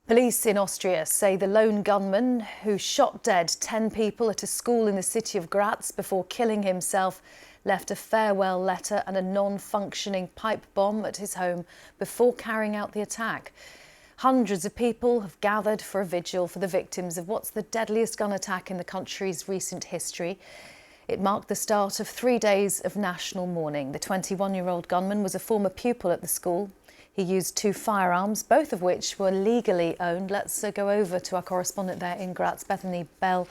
Police in Austria say the lone gunman who shot dead 10 people at a school in the city of Graz before killing himself left a farewell letter and a non-functioning pipe bomb at his home before carrying out the attack. Hundreds of people have gathered for a vigil for the victims of what's the deadliest gun attack in the country's recent history. It marked the start of 3 days of national mourning. The 21-year-old gunman was a former pupil at the school. He used 2 firearms, both of which were legally owned. Let's go over to our correspondent there in Graz, Bethany Bell.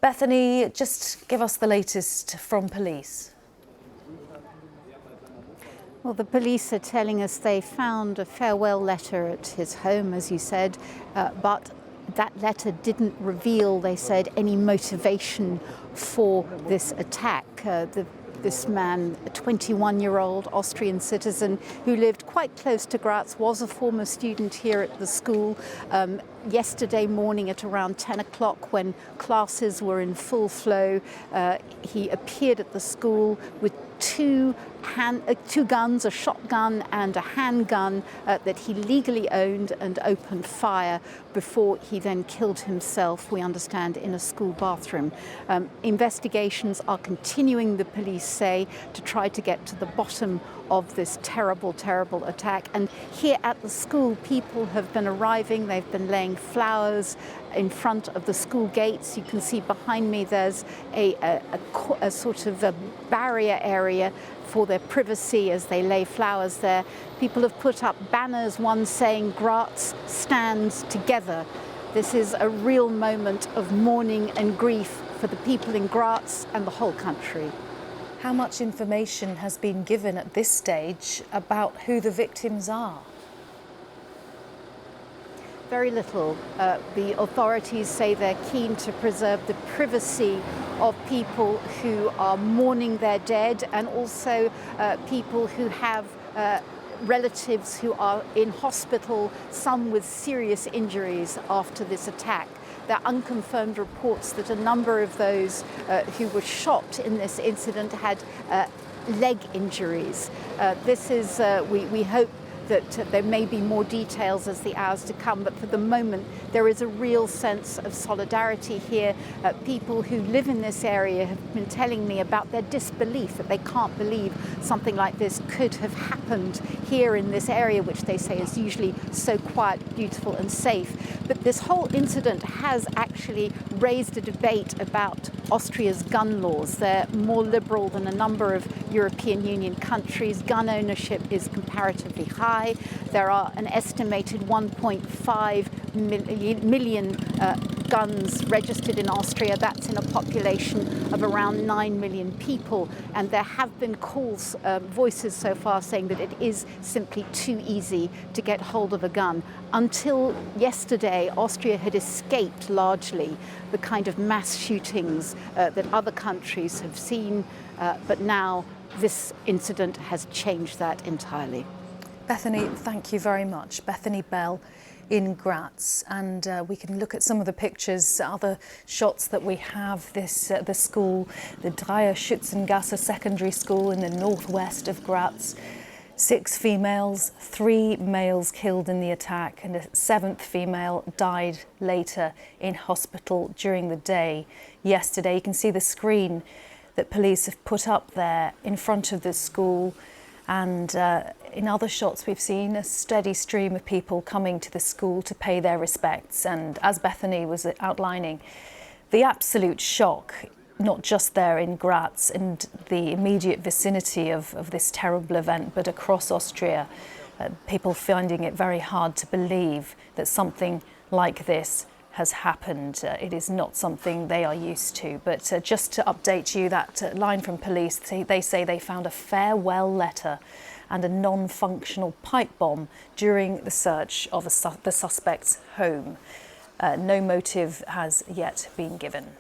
Bethany, just give us the latest from police. Well, the police are telling us they found a farewell letter at his home, as you said, but that letter didn't reveal, they said, any motivation for this attack. This man, a 21-year-old Austrian citizen who lived quite close to Graz, was a former student here at the school. Yesterday morning at around 10 o'clock, when classes were in full flow, he appeared at the school with two guns, a shotgun and a handgun that he legally owned, and opened fire before he then killed himself, we understand, in a school bathroom. Investigations are continuing, the police say, to try to get to the bottom of this terrible, terrible attack. And here at the school, people have been arriving. They've been laying flowers in front of the school gates. You can see behind me there's a sort of a barrier area for their privacy as they lay flowers there. People have put up banners, one saying "Graz stands together." This is a real moment of mourning and grief for the people in Graz and the whole country. How much information has been given at this stage about who the victims are? Very little. The authorities say they're keen to preserve the privacy of people who are mourning their dead, and also people who have relatives who are in hospital, some with serious injuries after this attack. There are unconfirmed reports that a number of those who were shot in this incident had leg injuries. We hope that there may be more details as the hours to come, but for the moment there is a real sense of solidarity here. People who live in this area have been telling me about their disbelief, that they can't believe something like this could have happened here in this area, which they say is usually so quiet, beautiful and safe. But this whole incident has actually raised a debate about Austria's gun laws. They're more liberal than a number of European Union countries. Gun ownership is comparatively high. There are an estimated 1.5 million guns registered in Austria. That's in a population of around 9 million people. And there have been calls, voices so far saying that it is simply too easy to get hold of a gun. Until yesterday, Austria had escaped largely the kind of mass shootings that other countries have seen, but now this incident has changed that entirely. Bethany, thank you very much. Bethany Bell in Graz, and we can look at some of the pictures, other shots that we have. The school, the Schützengasse secondary school in the northwest of Graz. 6 females, 3 males killed in the attack, and a 7th female died later in hospital during the day. Yesterday, you can see the screen that police have put up there in front of the school, and in other shots we've seen a steady stream of people coming to the school to pay their respects. And as Bethany was outlining, the absolute shock, not just there in Graz and the immediate vicinity of this terrible event, but across Austria, people finding it very hard to believe that something like this has happened. It is not something they are used to. But just to update you, that line from police, they say they found a farewell letter and a non-functional pipe bomb during the search of the suspect's home. No motive has yet been given.